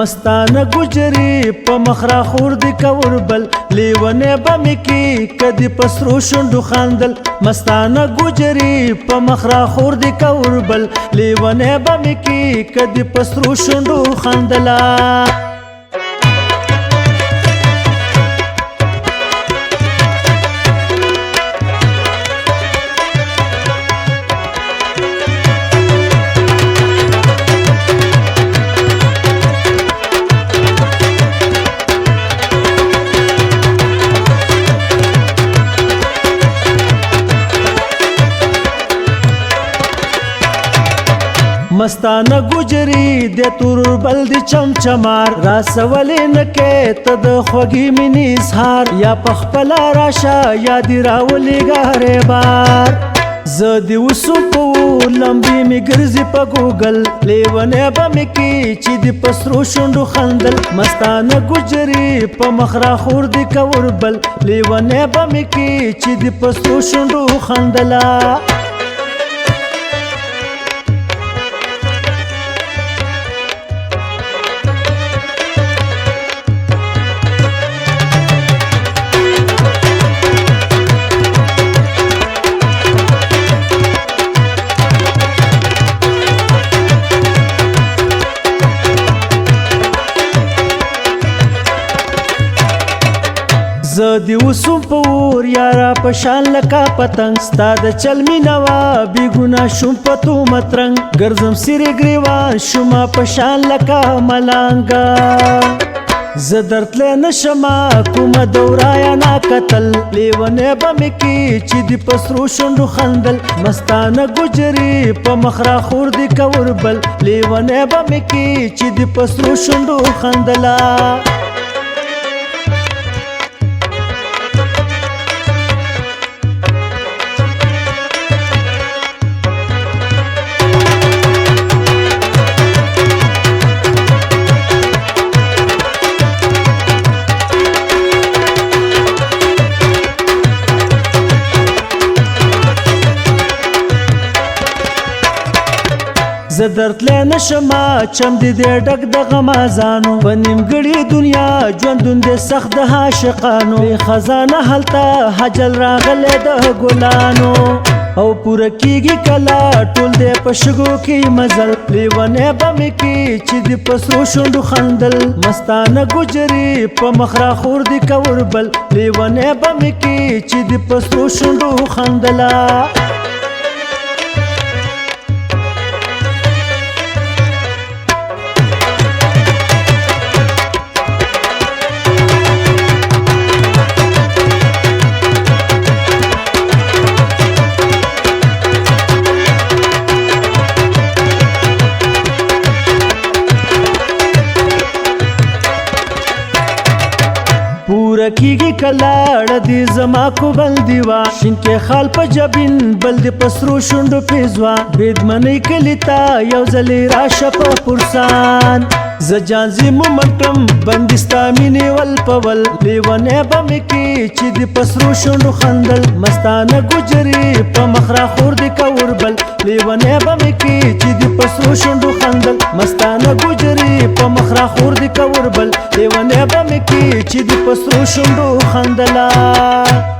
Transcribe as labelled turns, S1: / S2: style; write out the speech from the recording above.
S1: مستانه ګجري په مخرا خور دی کوربل لیونه بمی کی کدی پسرو شوندو خاندل مستانه ګجري په مخرا خور دی کوربل لیونه بمی کی کدی پسرو شوندو خاندلا مستانه ګجري د تور بل د چمچمار را سوالې نکې ته د خوږې مینې اظهار یا پخپلا راشه یا دی راولې ګارې بار زه دې اوسو په لمبې مې ګرځي په ګوګل لیونی به مې کې چې د پسرو شونډو خندل مستانه ګجري په مخ را خور د کوربل لیونی به مې کې چې د پسرو شونډو خندله زه دی اوسم په اور یارا پشان لکا پتنګ ستا د چل مینوا بی ګنا شوم په تو مترنګ ګرځم سری ګریوان شوما پشان لکا ملانګا زه درتل نشما کوم دورایا نا قتل لیونه بم کی چې دی پسرو شوندو خندل مستانه ګجري په مخرا خور دی کوربل لیونه بم کی چې دی پسرو شوندو خندلا زه درتلی نشما چم دی دی ډک د غمازانو په نیمګړې دنیا ژوندون دی سخت د عاشقانو بې خزانه هلته حجل راغلی د ګلانو او پوره کیږي کله ټول دی په شګو کې مزل لیونی به مې کې چې د پسرو شونډو خندل مستانه ګجري په مخ را خور دی کوربل لیونی به مې کې چې د پسرو شونډو خندله پورا کیږي کلاړ دی زما کو بل دیوا شین کې خال په جبین بل دی پسرو شوندو پیزوا بدمنې کلیتا یو ځلې راشه په پرسان ز جانزي مومنټم بندستا مینې ول پول لیونه به مې کې چې دی پسرو شوندو خندل مستانه ګجري په مخرا خور دی کوربل لیونه به مې کې چې دی پسرو شوندو خندل مستانه ګجري په مخرا خور دی کوربل لیونه به مې کې چې دی پسرو شوندو خندلا